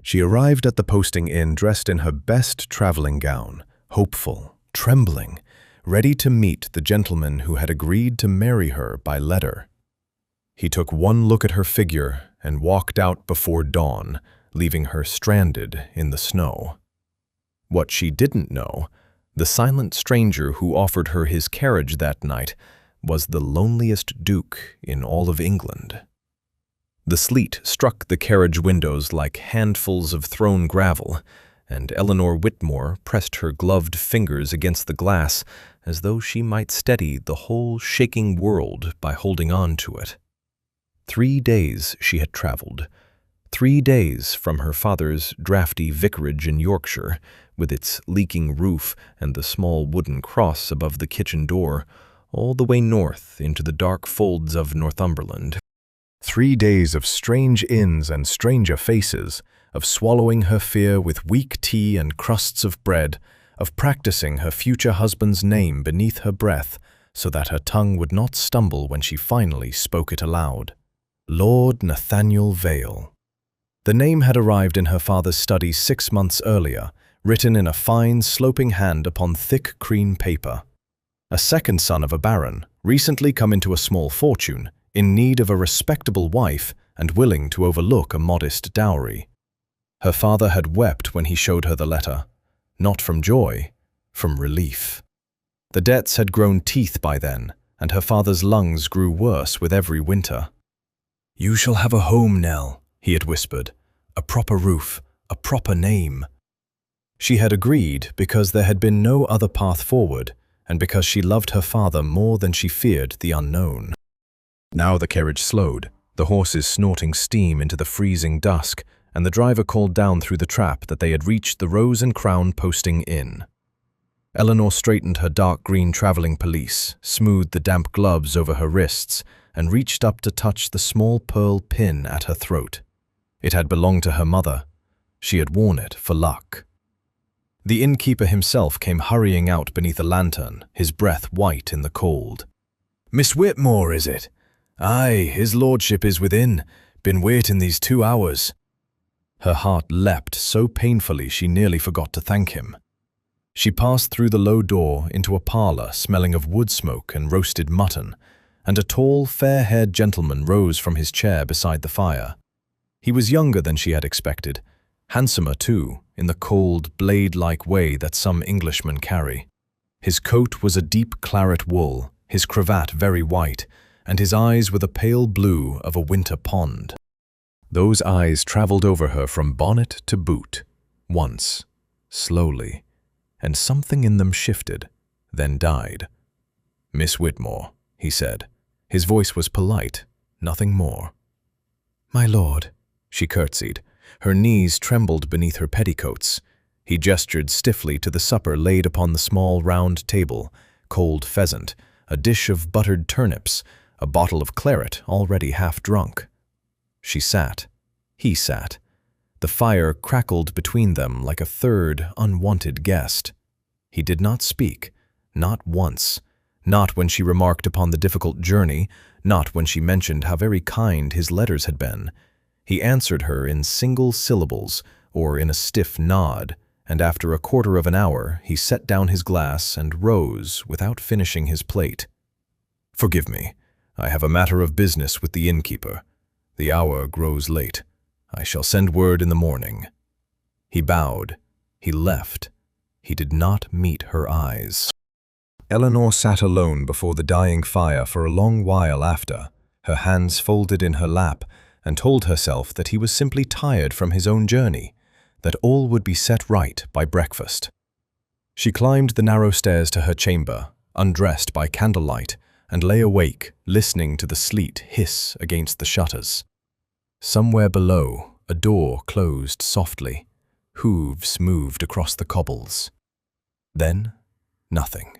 She arrived at the posting inn dressed in her best traveling gown, hopeful, trembling, ready to meet the gentleman who had agreed to marry her by letter. He took one look at her figure and walked out before dawn, leaving her stranded in the snow. What she didn't know, the silent stranger who offered her his carriage that night was the loneliest duke in all of England. The sleet struck the carriage windows like handfuls of thrown gravel, and Eleanor Whitmore pressed her gloved fingers against the glass as though she might steady the whole shaking world by holding on to it. 3 days she had traveled. 3 days from her father's draughty vicarage in Yorkshire, with its leaking roof and the small wooden cross above the kitchen door, all the way north into the dark folds of Northumberland. 3 days of strange inns and stranger faces, of swallowing her fear with weak tea and crusts of bread, of practicing her future husband's name beneath her breath so that her tongue would not stumble when she finally spoke it aloud. Lord Nathaniel Vale. The name had arrived in her father's study 6 months earlier, written in a fine, sloping hand upon thick cream paper. A second son of a baron, recently come into a small fortune, in need of a respectable wife and willing to overlook a modest dowry. Her father had wept when he showed her the letter, not from joy, from relief. The debts had grown teeth by then, and her father's lungs grew worse with every winter. "You shall have a home, Nell," he had whispered, "a proper roof, a proper name." She had agreed because there had been no other path forward, and because she loved her father more than she feared the unknown. Now the carriage slowed, the horses snorting steam into the freezing dusk, and the driver called down through the trap that they had reached the Rose and Crown posting inn. Eleanor straightened her dark green traveling pelisse, smoothed the damp gloves over her wrists, and reached up to touch the small pearl pin at her throat. It had belonged to her mother. She had worn it for luck. The innkeeper himself came hurrying out beneath a lantern, his breath white in the cold. "Miss Whitmore, is it? Aye, his lordship is within. Been waiting these 2 hours." Her heart leapt so painfully she nearly forgot to thank him. She passed through the low door into a parlour smelling of wood smoke and roasted mutton, and a tall, fair-haired gentleman rose from his chair beside the fire. He was younger than she had expected, handsomer too, in the cold, blade-like way that some Englishmen carry. His coat was a deep claret wool, his cravat very white, and his eyes were the pale blue of a winter pond. Those eyes travelled over her from bonnet to boot, once, slowly, and something in them shifted, then died. "Miss Whitmore," he said. His voice was polite, nothing more. "My lord," she curtsied. Her knees trembled beneath her petticoats. He gestured stiffly to the supper laid upon the small round table, cold pheasant, a dish of buttered turnips, a bottle of claret already half drunk. She sat. He sat. The fire crackled between them like a third, unwanted guest. He did not speak, not once, not when she remarked upon the difficult journey, not when she mentioned how very kind his letters had been. He answered her in single syllables or in a stiff nod, and after a quarter of an hour he set down his glass and rose without finishing his plate. "Forgive me, I have a matter of business with the innkeeper. The hour grows late. I shall send word in the morning." He bowed. He left. He did not meet her eyes. Eleanor sat alone before the dying fire for a long while after, her hands folded in her lap, and told herself that he was simply tired from his own journey, that all would be set right by breakfast. She climbed the narrow stairs to her chamber, undressed by candlelight, and lay awake, listening to the sleet hiss against the shutters. Somewhere below, a door closed softly. Hooves moved across the cobbles. Then, nothing.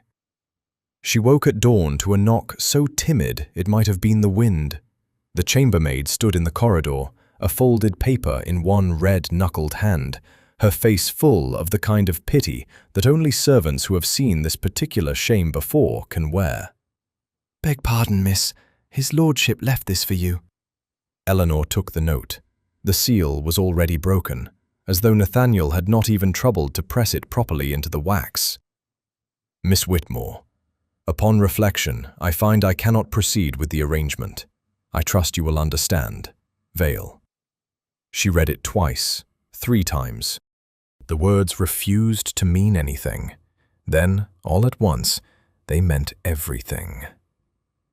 She woke at dawn to a knock so timid it might have been the wind. The chambermaid stood in the corridor, a folded paper in one red-knuckled hand, her face full of the kind of pity that only servants who have seen this particular shame before can wear. "Beg pardon, miss. His lordship left this for you." Eleanor took the note. The seal was already broken. as though Nathaniel had not even troubled to press it properly into the wax. Miss Whitmore, upon reflection, I find I cannot proceed with the arrangement. I trust you will understand. Vale. She read it twice, 3 times. The words refused to mean anything. Then, all at once, they meant everything.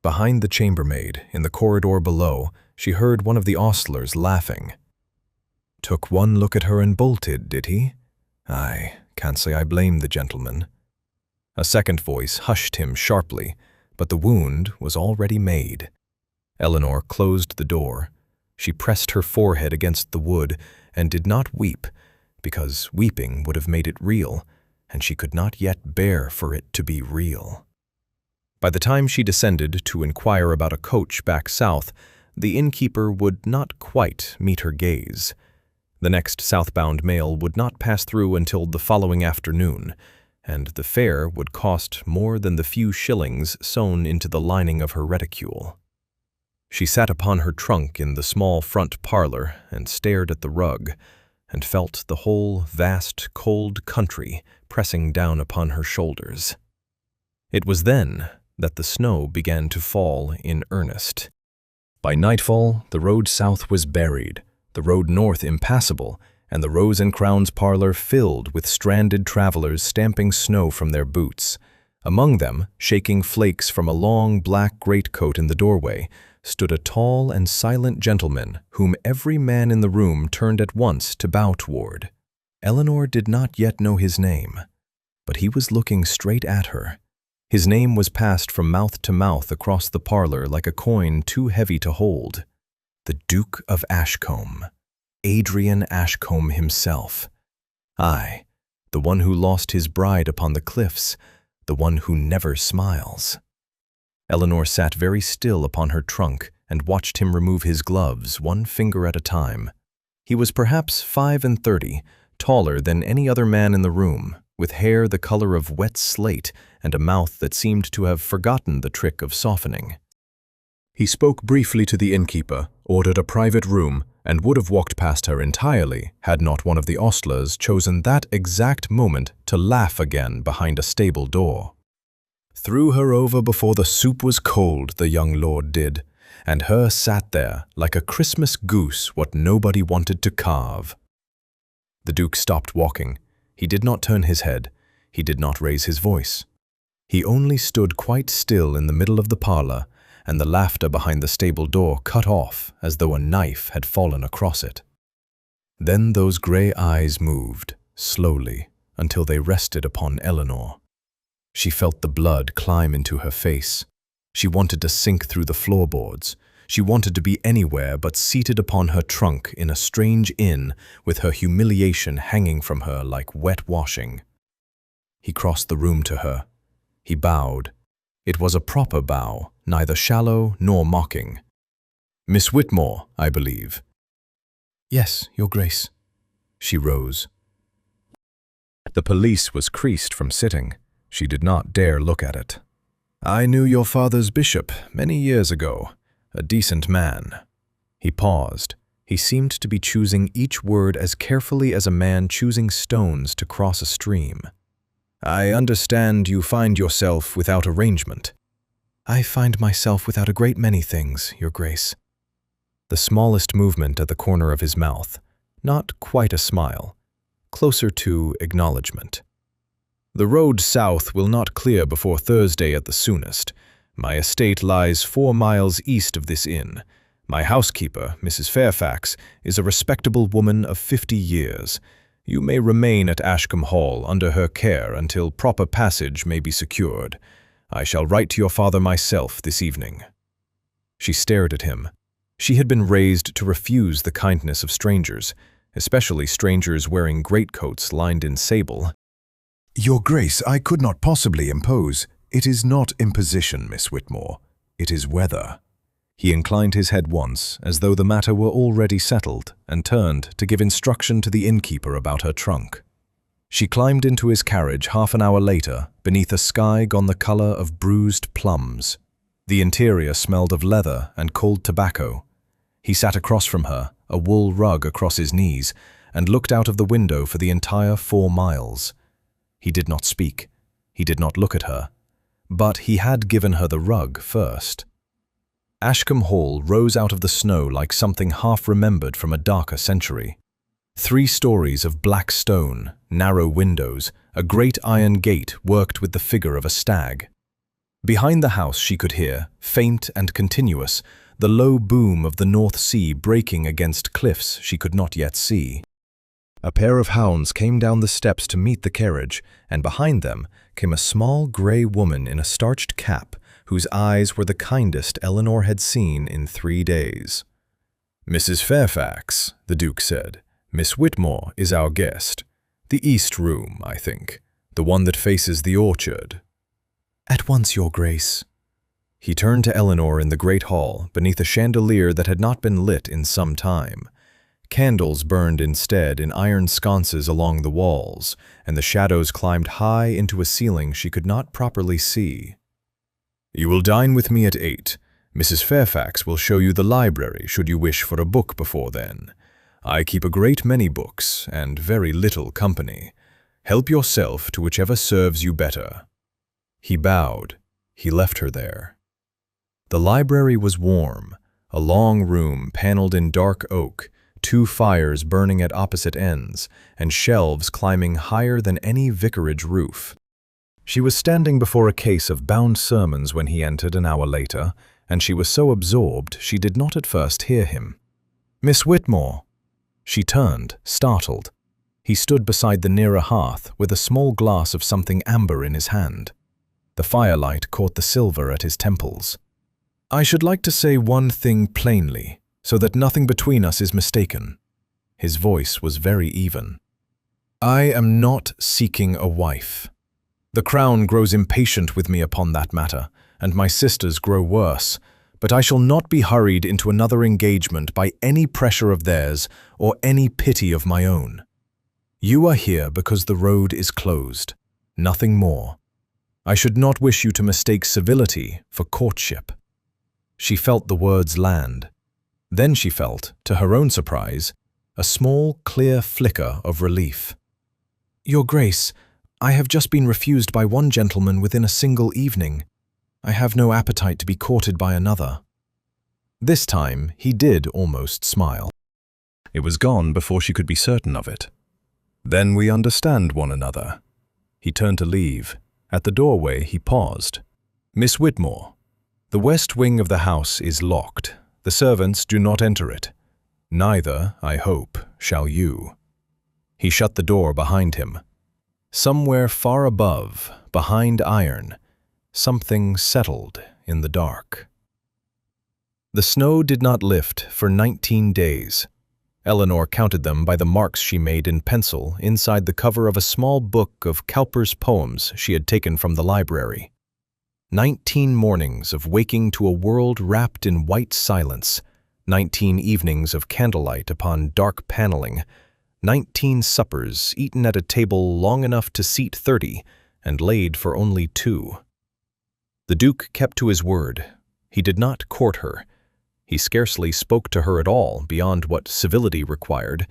Behind the chambermaid, in the corridor below, she heard one of the ostlers laughing. Took one look at her and bolted, did he? Aye, can't say I blame the gentleman. A second voice hushed him sharply, but the wound was already made. Eleanor closed the door. She pressed her forehead against the wood and did not weep, because weeping would have made it real, and she could not yet bear for it to be real. By the time she descended to inquire about a coach back south, the innkeeper would not quite meet her gaze. The next southbound mail would not pass through until the following afternoon, and the fare would cost more than the few shillings sewn into the lining of her reticule. She sat upon her trunk in the small front parlor and stared at the rug, and felt the whole vast, cold country pressing down upon her shoulders. It was then that the snow began to fall in earnest. By nightfall, the road south was buried, the road north impassable, and the Rose and Crown's parlor filled with stranded travelers stamping snow from their boots. Among them, shaking flakes from a long black greatcoat in the doorway, stood a tall and silent gentleman whom every man in the room turned at once to bow toward. Eleanor did not yet know his name, but he was looking straight at her. His name was passed from mouth to mouth across the parlor like a coin too heavy to hold. The Duke of Ashcombe, Adrian Ashcombe himself. Aye, the one who lost his bride upon the cliffs, the one who never smiles. Eleanor sat very still upon her trunk and watched him remove his gloves, 1 finger at a time. He was perhaps 35, taller than any other man in the room, with hair the color of wet slate and a mouth that seemed to have forgotten the trick of softening. He spoke briefly to the innkeeper, ordered a private room, and would have walked past her entirely had not one of the ostlers chosen that exact moment to laugh again behind a stable door. Threw her over before the soup was cold, the young lord did, and her sat there like a Christmas goose what nobody wanted to carve. The Duke stopped walking. He did not turn his head. He did not raise his voice. He only stood quite still in the middle of the parlor, and the laughter behind the stable door cut off as though a knife had fallen across it. Then those grey eyes moved, slowly, until they rested upon Eleanor. She felt the blood climb into her face. She wanted to sink through the floorboards. She wanted to be anywhere but seated upon her trunk in a strange inn with her humiliation hanging from her like wet washing. He crossed the room to her. He bowed. It was a proper bow, neither shallow nor mocking. "Miss Whitmore, I believe." "Yes, Your Grace." She rose. The pelisse was creased from sitting. She did not dare look at it. "I knew your father's bishop many years ago. A decent man." He paused. He seemed to be choosing each word as carefully as a man choosing stones to cross a stream. "I understand you find yourself without arrangement." "I find myself without a great many things, Your Grace." The smallest movement at the corner of his mouth, not quite a smile, closer to acknowledgement. "The road south will not clear before Thursday at the soonest. My estate lies 4 miles east of this inn. My housekeeper, Mrs. Fairfax, is a respectable woman of 50 years. You may remain at Ashcombe Hall under her care until proper passage may be secured. I shall write to your father myself this evening." She stared at him. She had been raised to refuse the kindness of strangers, especially strangers wearing greatcoats lined in sable. "Your Grace, I could not possibly impose. It is not imposition, Miss Whitmore. It is weather." He inclined his head once, as though the matter were already settled, and turned to give instruction to the innkeeper about her trunk. She climbed into his carriage half an hour later, beneath a sky gone the color of bruised plums. The interior smelled of leather and cold tobacco. He sat across from her, a wool rug across his knees, and looked out of the window for the entire 4 miles. He did not speak. He did not look at her. But he had given her the rug first. Ashcombe Hall rose out of the snow like something half-remembered from a darker century. 3 stories of black stone, narrow windows, a great iron gate worked with the figure of a stag. Behind the house she could hear, faint and continuous, the low boom of the North Sea breaking against cliffs she could not yet see. A pair of hounds came down the steps to meet the carriage, and behind them came a small grey woman in a starched cap, whose eyes were the kindest Eleanor had seen in 3 days. "Mrs. Fairfax," the Duke said, "Miss Whitmore is our guest. The east room, I think. The one that faces the orchard." "At once, Your Grace." He turned to Eleanor in the great hall, beneath a chandelier that had not been lit in some time. Candles burned instead in iron sconces along the walls, and the shadows climbed high into a ceiling she could not properly see. "You will dine with me at 8. Mrs. Fairfax will show you the library should you wish for a book before then. I keep a great many books, and very little company. Help yourself to whichever serves you better." He bowed. He left her there. The library was warm, a long room paneled in dark oak, 2 fires burning at opposite ends, and shelves climbing higher than any vicarage roof. She was standing before a case of bound sermons when he entered an hour later, and she was so absorbed she did not at first hear him. "Miss Whitmore!" She turned, startled. He stood beside the nearer hearth with a small glass of something amber in his hand. The firelight caught the silver at his temples. "I should like to say one thing plainly, so that nothing between us is mistaken." His voice was very even. "I am not seeking a wife. The Crown grows impatient with me upon that matter, and my sisters grow worse, but I shall not be hurried into another engagement by any pressure of theirs or any pity of my own. You are here because the road is closed, nothing more. I should not wish you to mistake civility for courtship." She felt the words land. Then she felt, to her own surprise, a small, clear flicker of relief. "Your Grace, I have just been refused by one gentleman within a single evening. I have no appetite to be courted by another." This time he did almost smile. It was gone before she could be certain of it. "Then we understand one another." He turned to leave. At the doorway he paused. "Miss Whitmore, the west wing of the house is locked. The servants do not enter it. Neither, I hope, shall you." He shut the door behind him. Somewhere far above, behind iron, something settled in the dark. The snow did not lift for 19 days. Eleanor counted them by the marks she made in pencil inside the cover of a small book of Cowper's poems she had taken from the library. 19 mornings of waking to a world wrapped in white silence, 19 evenings of candlelight upon dark paneling, 19 suppers eaten at a table long enough to seat 30 and laid for only 2. The Duke kept to his word. He did not court her. He scarcely spoke to her at all beyond what civility required,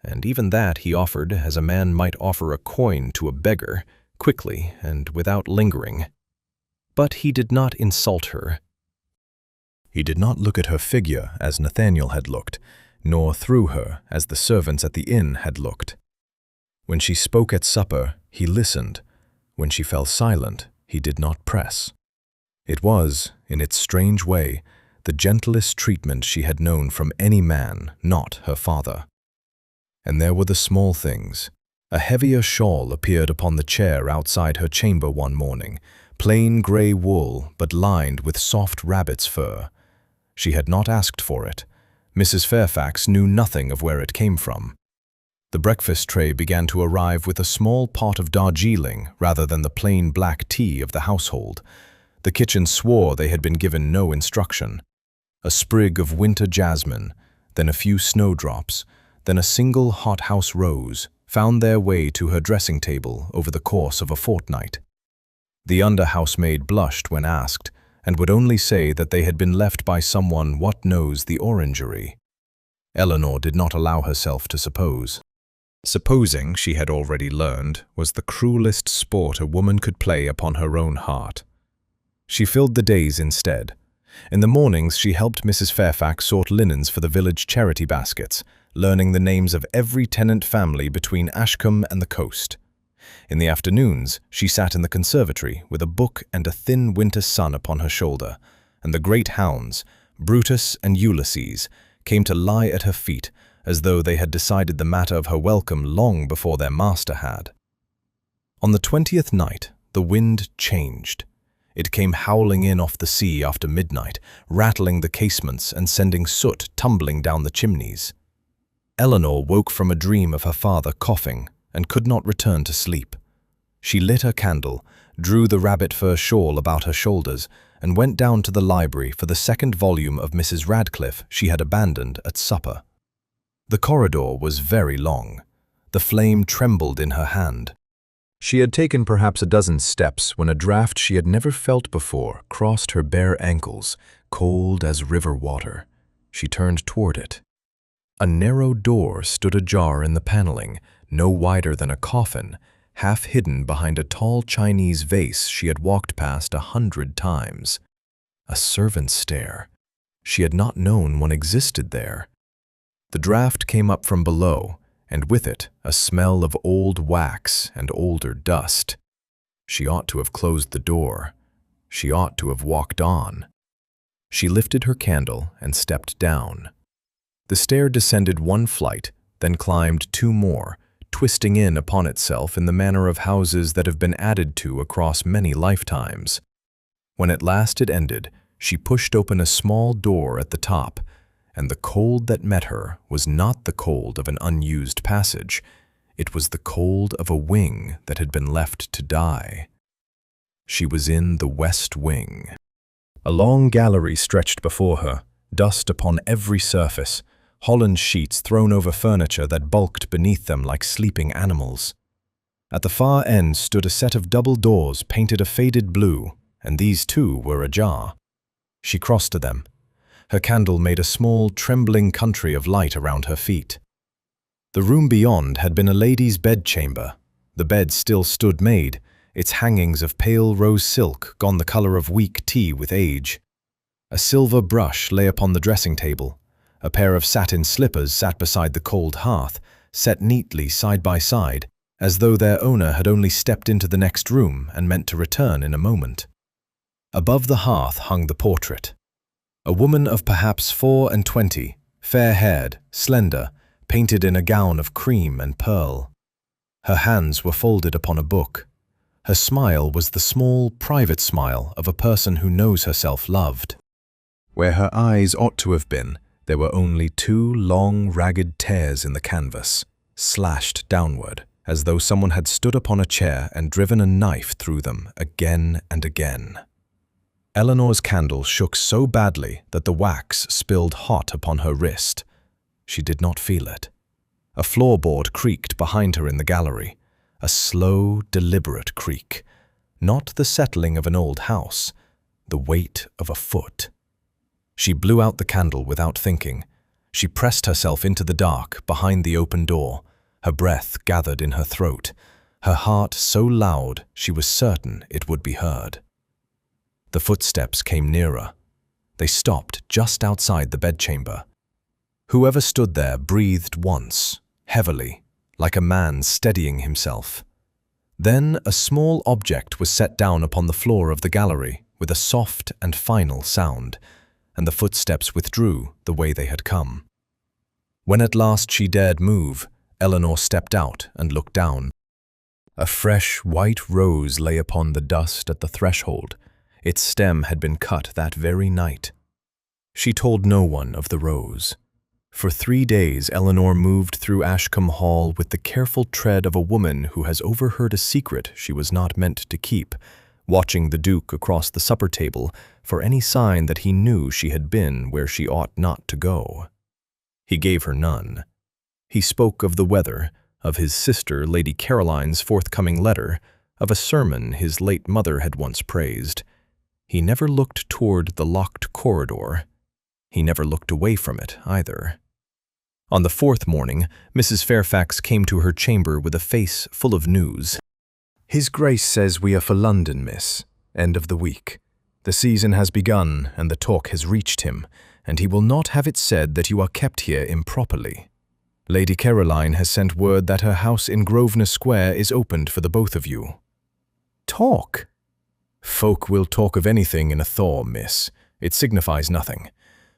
and even that he offered as a man might offer a coin to a beggar, quickly and without lingering. But he did not insult her. He did not look at her figure as Nathaniel had looked, nor through her as the servants at the inn had looked. When she spoke at supper, he listened. When she fell silent, he did not press. It was, in its strange way, the gentlest treatment she had known from any man, not her father. And there were the small things. A heavier shawl appeared upon the chair outside her chamber one morning, plain grey wool but lined with soft rabbit's fur. She had not asked for it. Mrs. Fairfax knew nothing of where it came from. The breakfast tray began to arrive with a small pot of Darjeeling rather than the plain black tea of the household. The kitchen swore they had been given no instruction. A sprig of winter jasmine, then a few snowdrops, then a single hothouse rose found their way to her dressing table over the course of a fortnight. The under-housemaid blushed when asked, and would only say that they had been left by someone what knows the orangery. Eleanor did not allow herself to suppose. Supposing, she had already learned, was the cruelest sport a woman could play upon her own heart. She filled the days instead. In the mornings she helped Mrs. Fairfax sort linens for the village charity baskets, learning the names of every tenant family between Ashcombe and the coast. In the afternoons she sat in the conservatory with a book and a thin winter sun upon her shoulder, and the great hounds, Brutus and Ulysses, came to lie at her feet as though they had decided the matter of her welcome long before their master had. On the 20th night the wind changed. It came howling in off the sea after midnight, rattling the casements and sending soot tumbling down the chimneys. Eleanor woke from a dream of her father coughing and could not return to sleep. She lit her candle, drew the rabbit fur shawl about her shoulders, and went down to the library for the second volume of Mrs. Radcliffe she had abandoned at supper. The corridor was very long. The flame trembled in her hand. She had taken perhaps a dozen steps when a draught she had never felt before crossed her bare ankles, cold as river water. She turned toward it. A narrow door stood ajar in the paneling, no wider than a coffin, half hidden behind a tall Chinese vase she had walked past 100 times. A servant's stair. She had not known one existed there. The draught came up from below, and with it a smell of old wax and older dust. She ought to have closed the door. She ought to have walked on. She lifted her candle and stepped down. The stair descended one flight, then climbed 2 more, twisting in upon itself in the manner of houses that have been added to across many lifetimes. When at last it ended, she pushed open a small door at the top, and the cold that met her was not the cold of an unused passage. It was the cold of a wing that had been left to die. She was in the west wing. A long gallery stretched before her, dust upon every surface, holland sheets thrown over furniture that bulked beneath them like sleeping animals. At the far end stood a set of double doors painted a faded blue, and these too were ajar. She crossed to them. Her candle made a small, trembling country of light around her feet. The room beyond had been a lady's bedchamber. The bed still stood made, its hangings of pale rose silk gone the color of weak tea with age. A silver brush lay upon the dressing table. A pair of satin slippers sat beside the cold hearth, set neatly side by side, as though their owner had only stepped into the next room and meant to return in a moment. Above the hearth hung the portrait. A woman of perhaps 24, fair-haired, slender, painted in a gown of cream and pearl. Her hands were folded upon a book. Her smile was the small, private smile of a person who knows herself loved. Where her eyes ought to have been, there were only 2 long, ragged tears in the canvas, slashed downward, as though someone had stood upon a chair and driven a knife through them again and again. Eleanor's candle shook so badly that the wax spilled hot upon her wrist. She did not feel it. A floorboard creaked behind her in the gallery, a slow, deliberate creak, not the settling of an old house, the weight of a foot. She blew out the candle without thinking. She pressed herself into the dark behind the open door, her breath gathered in her throat, her heart so loud she was certain it would be heard. The footsteps came nearer. They stopped just outside the bedchamber. Whoever stood there breathed once, heavily, like a man steadying himself. Then a small object was set down upon the floor of the gallery with a soft and final sound, and the footsteps withdrew the way they had come. When at last she dared move, Eleanor stepped out and looked down. A fresh white rose lay upon the dust at the threshold. Its stem had been cut that very night. She told no one of the rose. For 3 days Eleanor moved through Ashcombe Hall with the careful tread of a woman who has overheard a secret she was not meant to keep, watching the Duke across the supper table for any sign that he knew she had been where she ought not to go. He gave her none. He spoke of the weather, of his sister Lady Caroline's forthcoming letter, of a sermon his late mother had once praised. He never looked toward the locked corridor. He never looked away from it, either. On the fourth morning, Mrs. Fairfax came to her chamber with a face full of news. "His Grace says we are for London, miss. End of the week. The season has begun, and the talk has reached him, and he will not have it said that you are kept here improperly. Lady Caroline has sent word that her house in Grosvenor Square is opened for the both of you." "Talk?" "Folk will talk of anything in a thaw, miss. It signifies nothing.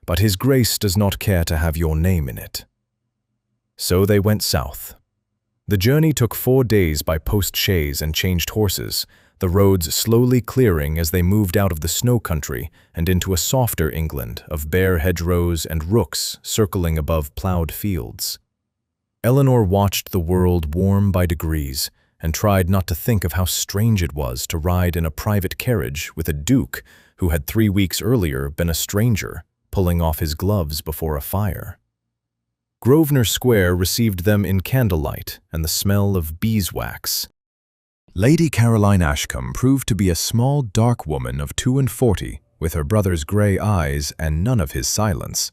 But His Grace does not care to have your name in it." So they went south. The journey took 4 days by post-chaise and changed horses, the roads slowly clearing as they moved out of the snow country and into a softer England of bare hedgerows and rooks circling above ploughed fields. Eleanor watched the world warm by degrees and tried not to think of how strange it was to ride in a private carriage with a duke who had 3 weeks earlier been a stranger, pulling off his gloves before a fire. Grosvenor Square received them in candlelight and the smell of beeswax. Lady Caroline Ashcombe proved to be a small, dark woman of 42, with her brother's grey eyes and none of his silence.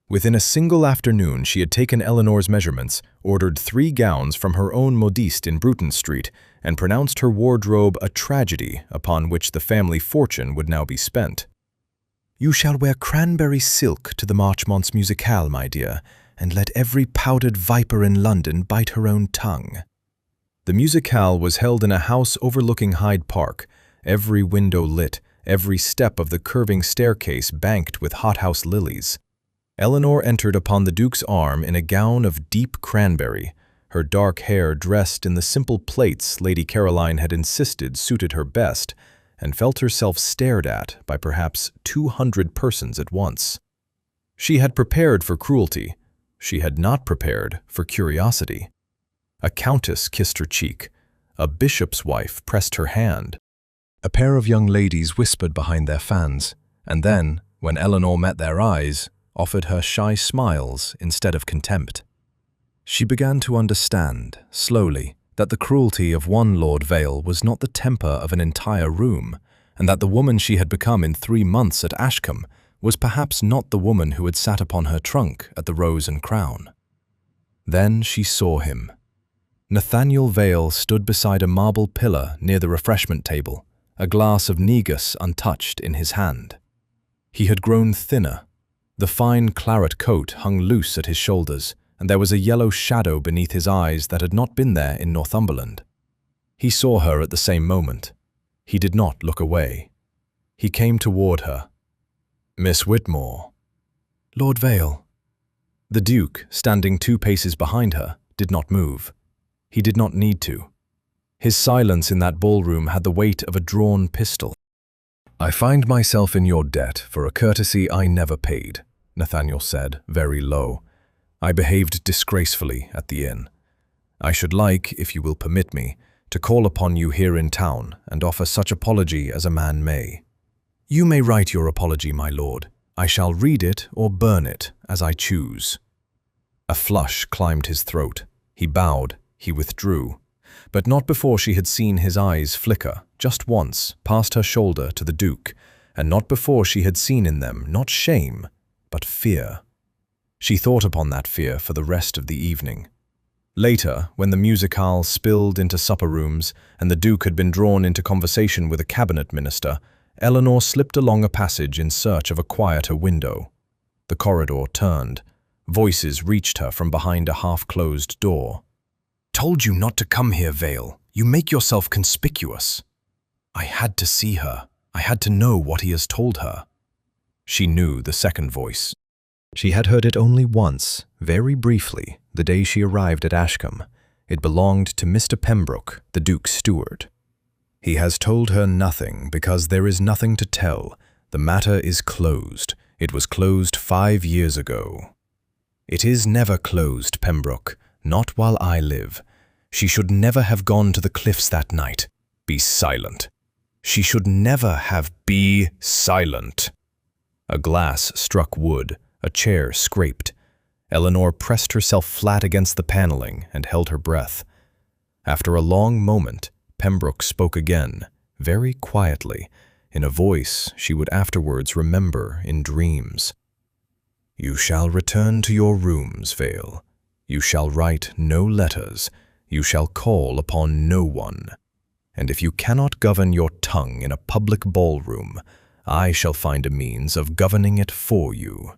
Within a single afternoon she had taken Eleanor's measurements, ordered 3 gowns from her own modiste in Bruton Street, and pronounced her wardrobe a tragedy upon which the family fortune would now be spent. "You shall wear cranberry silk to the Marchmont's musicale, my dear, and let every powdered viper in London bite her own tongue." The musicale was held in a house overlooking Hyde Park, every window lit, every step of the curving staircase banked with hothouse lilies. Eleanor entered upon the Duke's arm in a gown of deep cranberry, her dark hair dressed in the simple plaits Lady Caroline had insisted suited her best, and felt herself stared at by perhaps 200 persons at once. She had prepared for cruelty. She had not prepared for curiosity. A countess kissed her cheek. A bishop's wife pressed her hand. A pair of young ladies whispered behind their fans, and then, when Eleanor met their eyes, offered her shy smiles instead of contempt. She began to understand, slowly, that the cruelty of one Lord Vale was not the temper of an entire room, and that the woman she had become in 3 months at Ashcombe was perhaps not the woman who had sat upon her trunk at the Rose and Crown. Then she saw him. Nathaniel Vale stood beside a marble pillar near the refreshment table, a glass of negus untouched in his hand. He had grown thinner. The fine claret coat hung loose at his shoulders, and there was a yellow shadow beneath his eyes that had not been there in Northumberland. He saw her at the same moment. He did not look away. He came toward her. "Miss Whitmore." "Lord Vale." The Duke, standing 2 paces behind her, did not move. He did not need to. His silence in that ballroom had the weight of a drawn pistol. "I find myself in your debt for a courtesy I never paid," Nathaniel said, very low. "I behaved disgracefully at the inn. I should like, if you will permit me, to call upon you here in town and offer such apology as a man may." "You may write your apology, my lord. I shall read it or burn it, as I choose." A flush climbed his throat. He bowed, he withdrew, but not before she had seen his eyes flicker, just once, past her shoulder to the Duke, and not before she had seen in them not shame, but fear. She thought upon that fear for the rest of the evening. Later, when the musicale spilled into supper rooms and the Duke had been drawn into conversation with a cabinet minister, Eleanor slipped along a passage in search of a quieter window. The corridor turned. Voices reached her from behind a half-closed door. "Told you not to come here, Vale. You make yourself conspicuous." "I had to see her. I had to know what he has told her." She knew the second voice. She had heard it only once, very briefly, the day she arrived at Ashcombe. It belonged to Mr. Pembroke, the Duke's steward. "He has told her nothing because there is nothing to tell. The matter is closed. It was closed 5 years ago." "It is never closed, Pembroke, not while I live. She should never have gone to the cliffs that night." "Be silent." "She should never have be silent." A glass struck wood. A chair scraped. Eleanor pressed herself flat against the paneling and held her breath. After a long moment, Pembroke spoke again, very quietly, in a voice she would afterwards remember in dreams. You shall return to your rooms, Vale. You shall write no letters. You shall call upon no one. And if you cannot govern your tongue in a public ballroom, I shall find a means of governing it for you.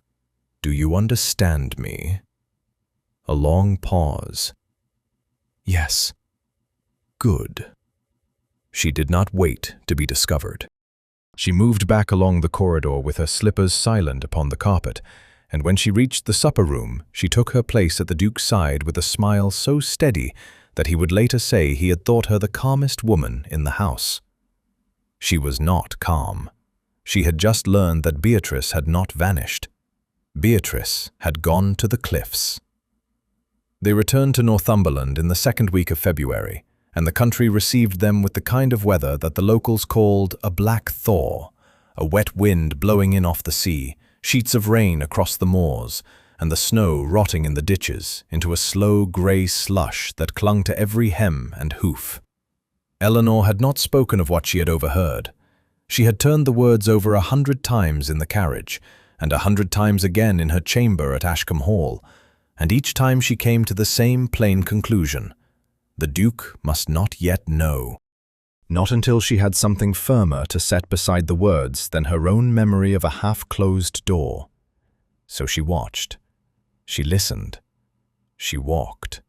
Do you understand me?" A long pause. "Yes." "Good." She did not wait to be discovered. She moved back along the corridor with her slippers silent upon the carpet, and when she reached the supper room, she took her place at the Duke's side with a smile so steady that he would later say he had thought her the calmest woman in the house. She was not calm. She had just learned that Beatrice had not vanished. Beatrice had gone to the cliffs. They returned to Northumberland in the second week of February, and the country received them with the kind of weather that the locals called a black thaw, a wet wind blowing in off the sea, sheets of rain across the moors, and the snow rotting in the ditches into a slow grey slush that clung to every hem and hoof. Eleanor had not spoken of what she had overheard. She had turned the words over 100 times in the carriage, and 100 times again in her chamber at Ashcombe Hall, and each time she came to the same plain conclusion. The Duke must not yet know. Not until she had something firmer to set beside the words than her own memory of a half-closed door. So she watched. She listened. She walked.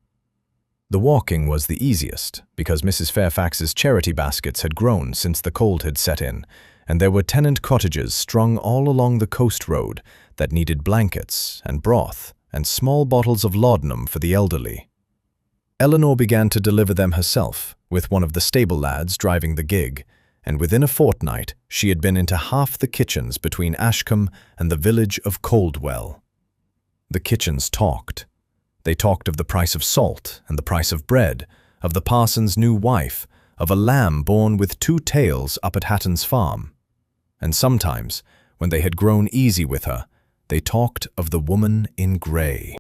The walking was the easiest, because Mrs. Fairfax's charity baskets had grown since the cold had set in, and there were tenant cottages strung all along the coast road that needed blankets and broth and small bottles of laudanum for the elderly. Eleanor began to deliver them herself, with one of the stable lads driving the gig, and within a fortnight she had been into half the kitchens between Ashcombe and the village of Coldwell. The kitchens talked. They talked of the price of salt and the price of bread, of the parson's new wife, of a lamb born with 2 tails up at Hatton's farm. And sometimes, when they had grown easy with her, they talked of the woman in grey.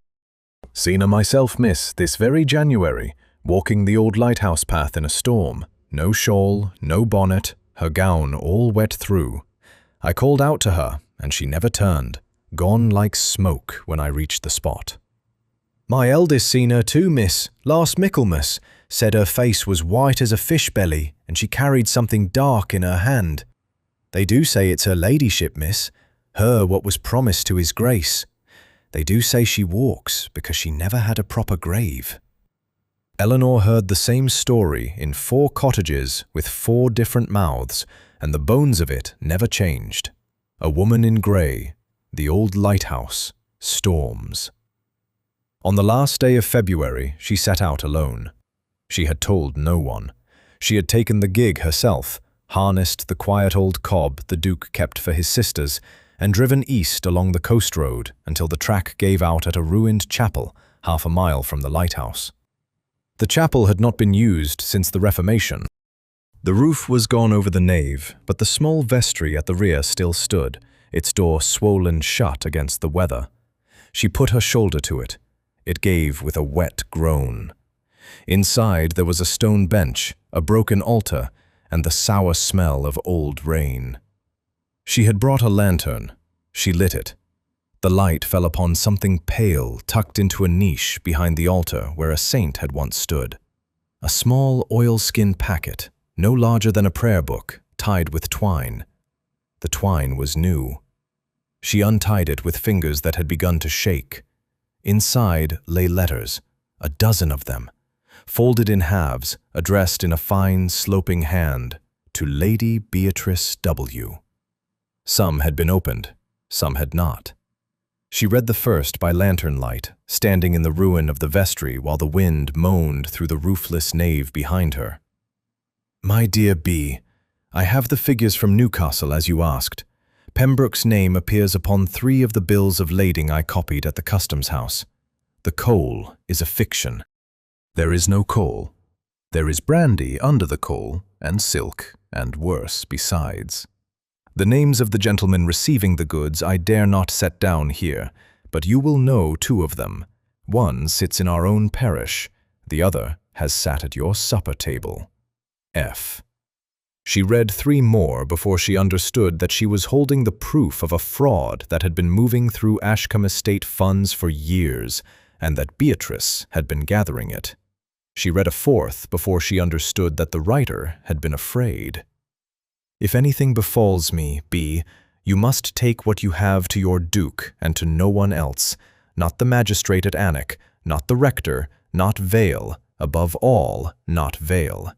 "Seen her myself, miss, this very January, walking the old lighthouse path in a storm. No shawl, no bonnet, her gown all wet through. I called out to her, and she never turned, gone like smoke when I reached the spot." "My eldest seen her too, miss, last Michaelmas, said her face was white as a fish belly, and she carried something dark in her hand. They do say it's her ladyship, miss, her what was promised to his grace. They do say she walks because she never had a proper grave." Eleanor heard the same story in 4 cottages with 4 different mouths, and the bones of it never changed. A woman in grey, the old lighthouse, storms. On the last day of February, she set out alone. She had told no one. She had taken the gig herself, harnessed the quiet old cob the Duke kept for his sisters, and driven east along the coast road until the track gave out at a ruined chapel 1/2 mile from the lighthouse. The chapel had not been used since the Reformation. The roof was gone over the nave, but the small vestry at the rear still stood, its door swollen shut against the weather. She put her shoulder to it. It gave with a wet groan. Inside there was a stone bench, a broken altar, and the sour smell of old rain. She had brought a lantern. She lit it. The light fell upon something pale tucked into a niche behind the altar where a saint had once stood. A small oilskin packet, no larger than a prayer book, tied with twine. The twine was new. She untied it with fingers that had begun to shake. Inside lay letters, a dozen of them, folded in halves, addressed in a fine, sloping hand, to Lady Beatrice W. Some had been opened, some had not. She read the first by lantern light, standing in the ruin of the vestry while the wind moaned through the roofless nave behind her. "My dear B, I have the figures from Newcastle as you asked. Pembroke's name appears upon 3 of the bills of lading I copied at the customs house. The coal is a fiction. There is no coal. There is brandy under the coal, and silk, and worse besides. The names of the gentlemen receiving the goods I dare not set down here, but you will know 2 of them. One sits in our own parish, the other has sat at your supper table. F." She read 3 more before she understood that she was holding the proof of a fraud that had been moving through Ashcombe estate funds for years, and that Beatrice had been gathering it. She read a 4th before she understood that the writer had been afraid. If anything befalls me, B, you must take what you have to your duke and to no one else, not the magistrate at Alnwick, not the rector, not Vale, above all, not Vale.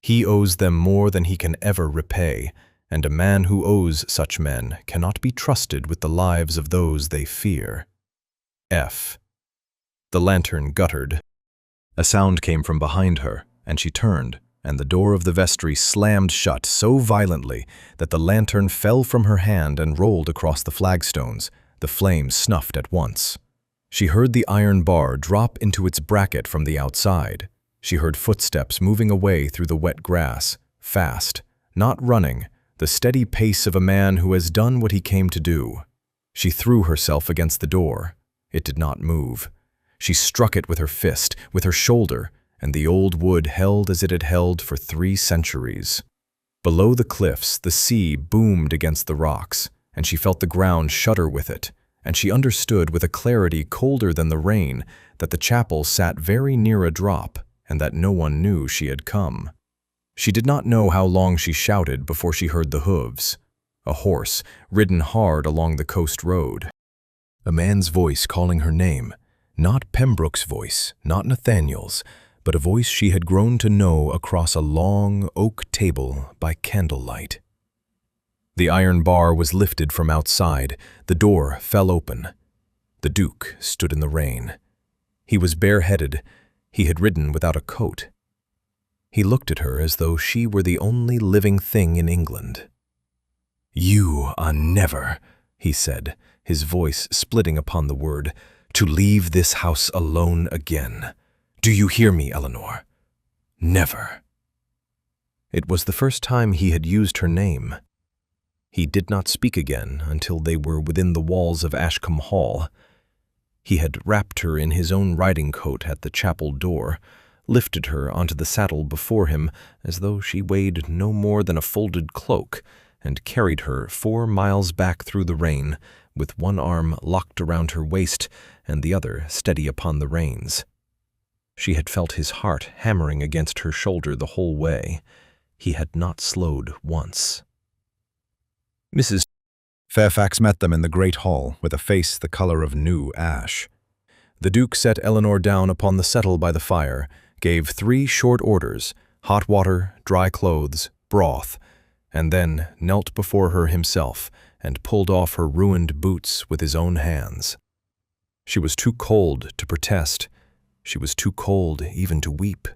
He owes them more than he can ever repay, and a man who owes such men cannot be trusted with the lives of those they fear. F. The lantern guttered. A sound came from behind her, and she turned, and the door of the vestry slammed shut so violently that the lantern fell from her hand and rolled across the flagstones. The flames snuffed at once. She heard the iron bar drop into its bracket from the outside. She heard footsteps moving away through the wet grass, fast, not running, the steady pace of a man who has done what he came to do. She threw herself against the door. It did not move. She struck it with her fist, with her shoulder, and the old wood held as it had held for 3 centuries. Below the cliffs, the sea boomed against the rocks, and she felt the ground shudder with it, and she understood with a clarity colder than the rain that the chapel sat very near a drop, and that no one knew she had come. She did not know how long she shouted before she heard the hooves. A horse, ridden hard along the coast road. A man's voice calling her name, not Pembroke's voice, not Nathaniel's, but a voice she had grown to know across a long oak table by candlelight. The iron bar was lifted from outside. The door fell open. The Duke stood in the rain. He was bareheaded. He had ridden without a coat. He looked at her as though she were the only living thing in England. "You are never," he said, his voice splitting upon the word, "to leave this house alone again. Do you hear me, Eleanor? Never." It was the first time he had used her name. He did not speak again until they were within the walls of Ashcombe Hall. He had wrapped her in his own riding coat at the chapel door, lifted her onto the saddle before him as though she weighed no more than a folded cloak, and carried her 4 miles back through the rain, with one arm locked around her waist and the other steady upon the reins. She had felt his heart hammering against her shoulder the whole way. He had not slowed once. Mrs. Fairfax met them in the great hall with a face the color of new ash. The Duke set Eleanor down upon the settle by the fire, gave 3 short orders, hot water, dry clothes, broth, and then knelt before her himself and pulled off her ruined boots with his own hands. She was too cold to protest. She was too cold even to weep.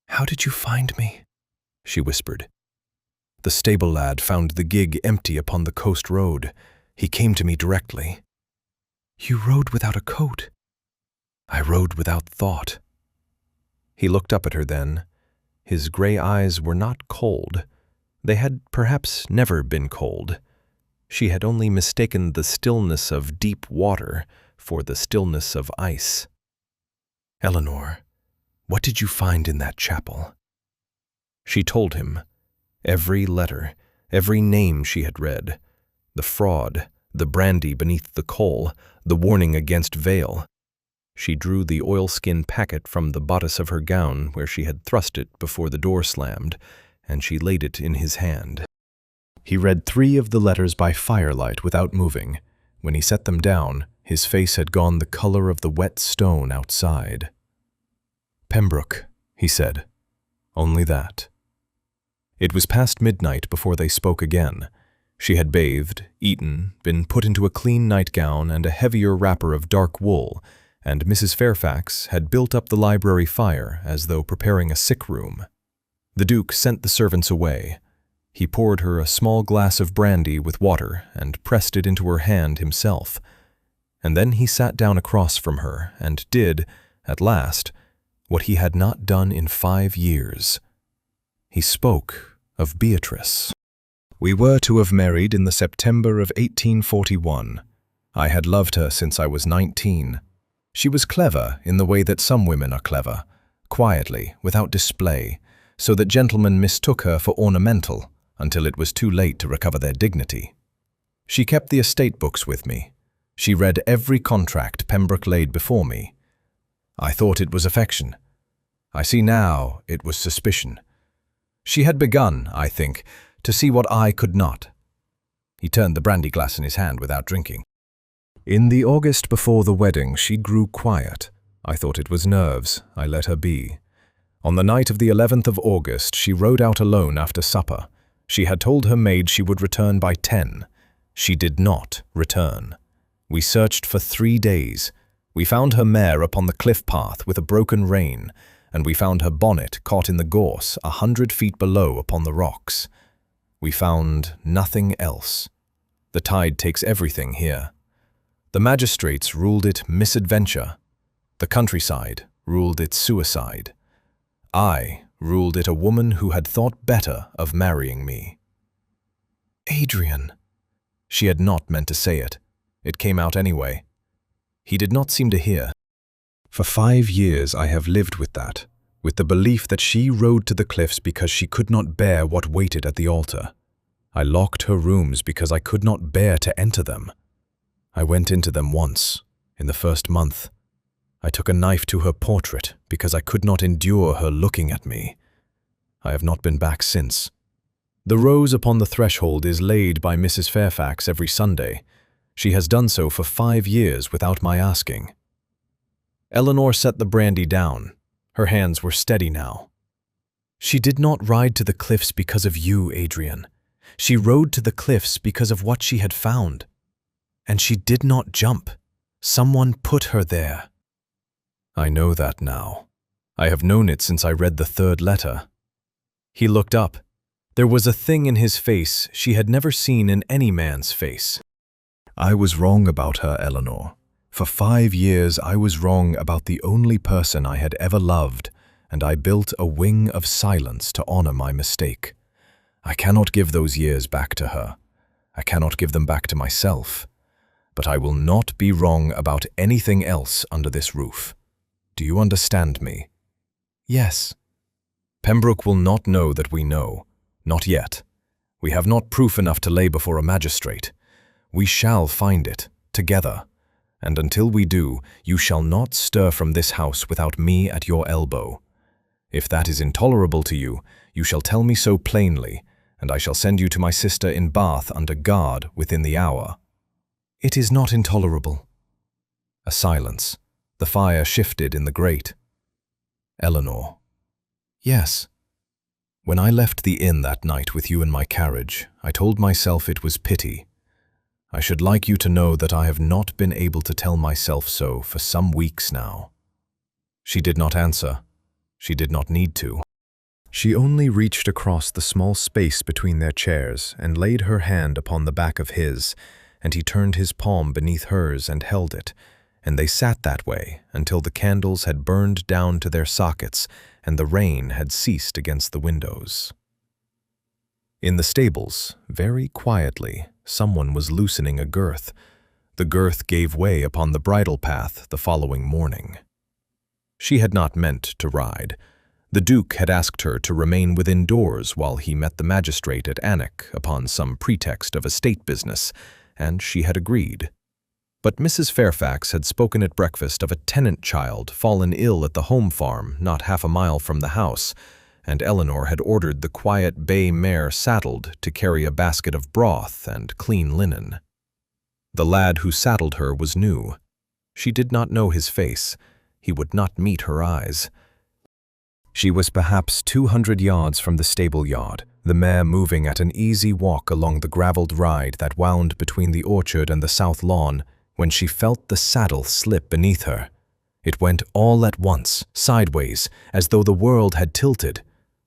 "How did you find me?" she whispered. "The stable lad found the gig empty upon the coast road. He came to me directly." "You rode without a coat." "I rode without thought." He looked up at her then. His gray eyes were not cold. They had perhaps never been cold. She had only mistaken the stillness of deep water for the stillness of ice. "Eleanor, what did you find in that chapel?" She told him. Every letter, every name she had read. The fraud, the brandy beneath the coal, the warning against Vale. She drew the oilskin packet from the bodice of her gown where she had thrust it before the door slammed, and she laid it in his hand. He read 3 of the letters by firelight without moving. When he set them down, his face had gone the color of the wet stone outside. "Pembroke," he said. Only that. It was past midnight before they spoke again. She had bathed, eaten, been put into a clean nightgown and a heavier wrapper of dark wool, and Mrs. Fairfax had built up the library fire as though preparing a sick room. The Duke sent the servants away. He poured her a small glass of brandy with water and pressed it into her hand himself. And then he sat down across from her and did, at last, what he had not done in 5 years. He spoke of Beatrice. "We were to have married in the September of 1841. I had loved her since I was 19. She was clever in the way that some women are clever, quietly, without display, so that gentlemen mistook her for ornamental until it was too late to recover their dignity. She kept the estate books with me. She read every contract Pembroke laid before me. I thought it was affection. I see now it was suspicion. She had begun, I think, to see what I could not. He turned the brandy glass in his hand without drinking. In the August before the wedding, she grew quiet. I thought it was nerves. I let her be. On the night of the 11th of August, she rode out alone after supper. She had told her maid she would return by 10. She did not return. We searched for 3 days. We found her mare upon the cliff path with a broken rein, and we found her bonnet caught in the gorse 100 feet below upon the rocks. We found nothing else. The tide takes everything here. The magistrates ruled it misadventure. The countryside ruled it suicide. I ruled it a woman who had thought better of marrying me. Adrian. She had not meant to say it. It came out anyway. He did not seem to hear. For 5 years I have lived with that, with the belief that she rode to the cliffs because she could not bear what waited at the altar. I locked her rooms because I could not bear to enter them. I went into them once, in the first month. I took a knife to her portrait because I could not endure her looking at me. I have not been back since. The rose upon the threshold is laid by Mrs. Fairfax every Sunday. She has done so for 5 years without my asking. Eleanor set the brandy down. Her hands were steady now. She did not ride to the cliffs because of you, Adrian. She rode to the cliffs because of what she had found. And she did not jump. Someone put her there. I know that now. I have known it since I read the 3rd letter. He looked up. There was a thing in his face she had never seen in any man's face. I was wrong about her, Eleanor. For 5 years I was wrong about the only person I had ever loved, and I built a wing of silence to honor my mistake. I cannot give those years back to her. I cannot give them back to myself. But I will not be wrong about anything else under this roof. Do you understand me? Yes. Pembroke will not know that we know. Not yet. We have not proof enough to lay before a magistrate. We shall find it, together. And until we do, you shall not stir from this house without me at your elbow. If that is intolerable to you, you shall tell me so plainly, and I shall send you to my sister in Bath under guard within the hour. It is not intolerable. A silence. The fire shifted in the grate. Eleanor. Yes. When I left the inn that night with you in my carriage, I told myself it was pity. I should like you to know that I have not been able to tell myself so for some weeks now. She did not answer. She did not need to. She only reached across the small space between their chairs and laid her hand upon the back of his, and he turned his palm beneath hers and held it, and they sat that way until the candles had burned down to their sockets and the rain had ceased against the windows. In the stables, very quietly, someone was loosening a girth. The girth gave way upon the bridle path the following morning. She had not meant to ride. The Duke had asked her to remain within doors while he met the magistrate at Alnwick upon some pretext of estate business, and she had agreed. But Mrs. Fairfax had spoken at breakfast of a tenant child fallen ill at the home farm not half a mile from the house, and Eleanor had ordered the quiet bay mare saddled to carry a basket of broth and clean linen. The lad who saddled her was new. She did not know his face. He would not meet her eyes. She was perhaps 200 yards from the stable yard, the mare moving at an easy walk along the gravelled ride that wound between the orchard and the south lawn, when she felt the saddle slip beneath her. It went all at once, sideways, as though the world had tilted.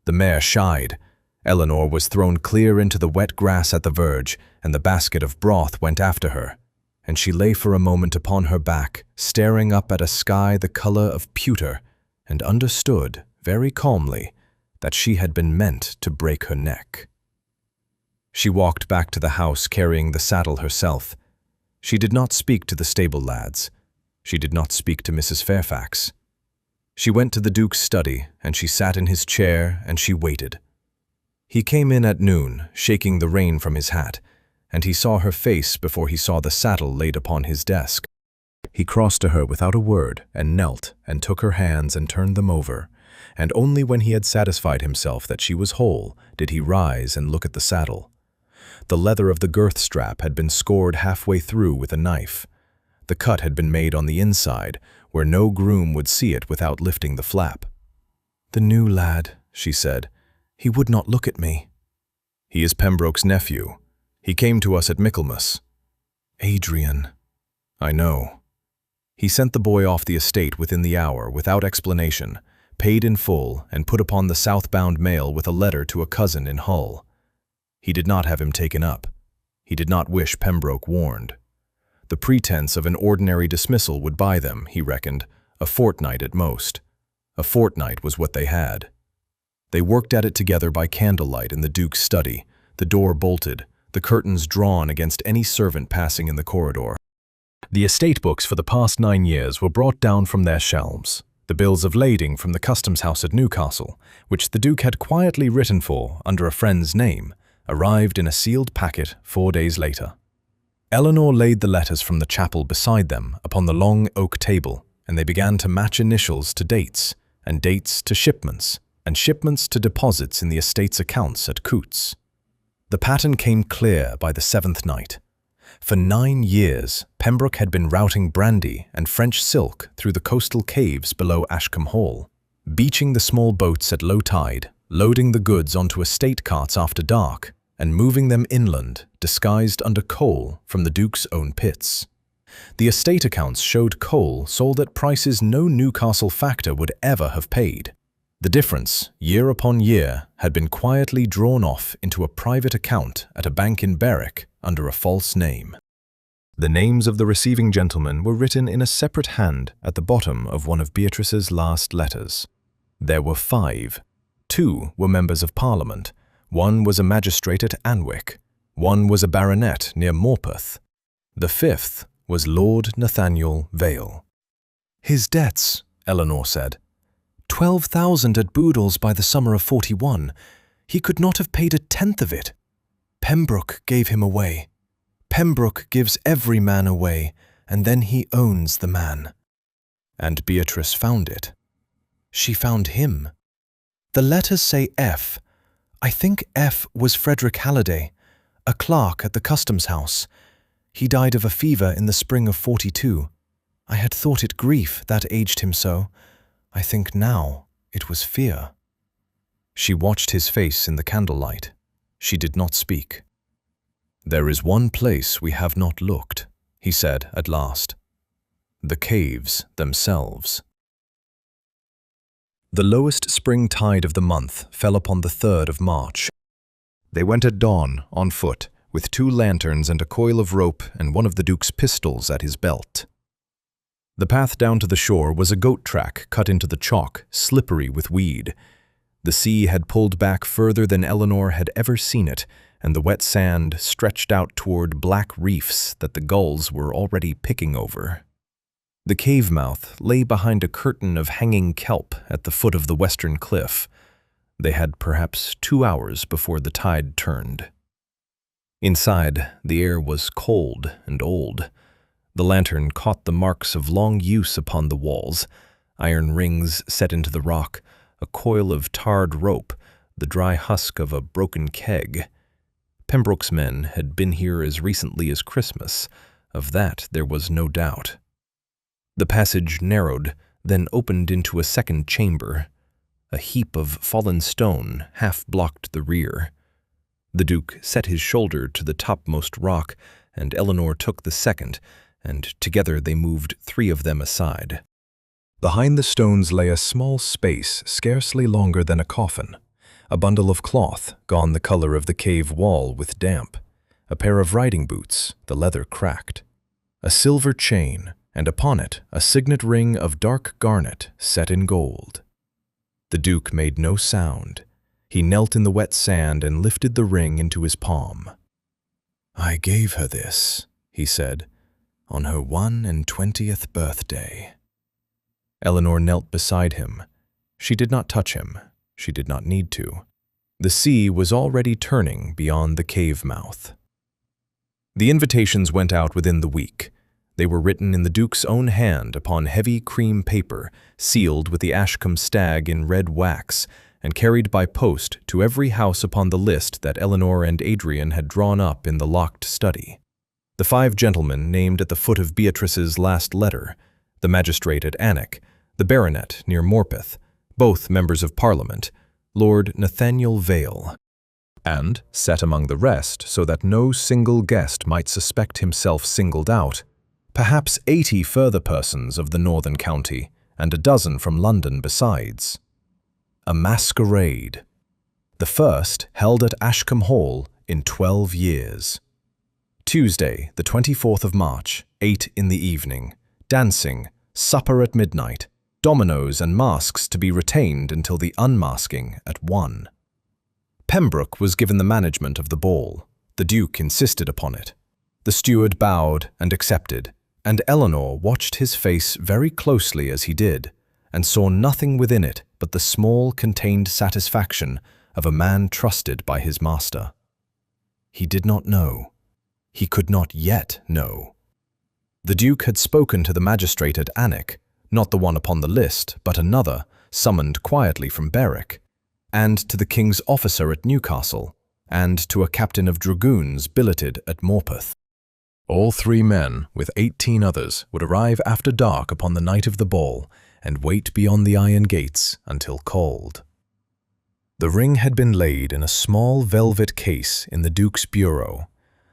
The mare shied. Eleanor was thrown clear into the wet grass at the verge, and the basket of broth went after her, and she lay for a moment upon her back, staring up at a sky the color of pewter, and understood, very calmly, that she had been meant to break her neck. She walked back to the house carrying the saddle herself. She did not speak to the stable lads. She did not speak to Mrs. Fairfax. She went to the Duke's study, and she sat in his chair, and she waited. He came in at noon, shaking the rain from his hat, and he saw her face before he saw the saddle laid upon his desk. He crossed to her without a word, and knelt, and took her hands and turned them over, and only when he had satisfied himself that she was whole did he rise and look at the saddle. The leather of the girth strap had been scored halfway through with a knife. The cut had been made on the inside, where no groom would see it without lifting the flap. "The new lad," she said. "He would not look at me." "He is Pembroke's nephew. He came to us at Michaelmas." "Adrian." "I know." He sent the boy off the estate within the hour, without explanation, paid in full, and put upon the southbound mail with a letter to a cousin in Hull. He did not have him taken up. He did not wish Pembroke warned. The pretense of an ordinary dismissal would buy them, he reckoned, a fortnight at most. A fortnight was what they had. They worked at it together by candlelight in the Duke's study, the door bolted, the curtains drawn against any servant passing in the corridor. The estate books for the past 9 years were brought down from their shelves. The bills of lading from the customs house at Newcastle, which the Duke had quietly written for under a friend's name, arrived in a sealed packet 4 days later. Eleanor laid the letters from the chapel beside them upon the long oak table, and they began to match initials to dates, and dates to shipments, and shipments to deposits in the estate's accounts at Coutts. The pattern came clear by the 7th night. For 9 years, Pembroke had been routing brandy and French silk through the coastal caves below Ashcombe Hall, beaching the small boats at low tide, loading the goods onto estate carts after dark, and moving them inland, disguised under coal from the Duke's own pits. The estate accounts showed coal sold at prices no Newcastle factor would ever have paid. The difference, year upon year, had been quietly drawn off into a private account at a bank in Berwick under a false name. The names of the receiving gentlemen were written in a separate hand at the bottom of one of Beatrice's last letters. There were 5. 2 were members of Parliament. 1 was a magistrate at Anwick. 1 was a baronet near Morpeth. The 5th was Lord Nathaniel Vale. "His debts," Eleanor said. 12,000 at Boodle's by the summer of '41. He could not have paid a tenth of it. Pembroke gave him away. Pembroke gives every man away, and then he owns the man. And Beatrice found it. She found him. The letters say F. I think F was Frederick Halliday, a clerk at the customs house. He died of a fever in the spring of '42. I had thought it grief that aged him so. I think now it was fear. She watched his face in the candlelight. She did not speak. "There is one place we have not looked," he said at last. "The caves themselves." The lowest spring tide of the month fell upon the 3rd of March. They went at dawn, on foot, with 2 lanterns and a coil of rope and one of the Duke's pistols at his belt. The path down to the shore was a goat track cut into the chalk, slippery with weed. The sea had pulled back further than Eleanor had ever seen it, and the wet sand stretched out toward black reefs that the gulls were already picking over. The cave mouth lay behind a curtain of hanging kelp at the foot of the western cliff. They had perhaps 2 hours before the tide turned. Inside, the air was cold and old. The lantern caught the marks of long use upon the walls, iron rings set into the rock, a coil of tarred rope, the dry husk of a broken keg. Pembroke's men had been here as recently as Christmas. Of that there was no doubt. The passage narrowed, then opened into a second chamber. A heap of fallen stone half blocked the rear. The Duke set his shoulder to the topmost rock, and Eleanor took the second, and together they moved 3 of them aside. Behind the stones lay a small space scarcely longer than a coffin, a bundle of cloth gone the color of the cave wall with damp, a pair of riding boots, the leather cracked, a silver chain, and upon it a signet ring of dark garnet set in gold. The Duke made no sound. He knelt in the wet sand and lifted the ring into his palm. "I gave her this," he said, "on her 21st birthday." Eleanor knelt beside him. She did not touch him. She did not need to. The sea was already turning beyond the cave mouth. The invitations went out within the week. They were written in the Duke's own hand upon heavy cream paper, sealed with the Ashcombe stag in red wax, and carried by post to every house upon the list that Eleanor and Adrian had drawn up in the locked study. The 5 gentlemen named at the foot of Beatrice's last letter, the magistrate at Alnwick, the baronet near Morpeth, both members of Parliament, Lord Nathaniel Vale, and, set among the rest so that no single guest might suspect himself singled out, perhaps 80 further persons of the northern county, and a dozen from London besides. A masquerade. The first held at Ashcombe Hall in 12 years. Tuesday, the 24th of March, 8 in the evening. Dancing, supper at midnight, dominoes and masks to be retained until the unmasking at 1. Pembroke was given the management of the ball. The Duke insisted upon it. The steward bowed and accepted, and Eleanor watched his face very closely as he did, and saw nothing within it but the small contained satisfaction of a man trusted by his master. He did not know. He could not yet know. The Duke had spoken to the magistrate at Alnwick, not the one upon the list, but another, summoned quietly from Berwick, and to the king's officer at Newcastle, and to a captain of dragoons billeted at Morpeth. All 3 men, with 18 others, would arrive after dark upon the night of the ball, and wait beyond the iron gates until called. The ring had been laid in a small velvet case in the Duke's bureau.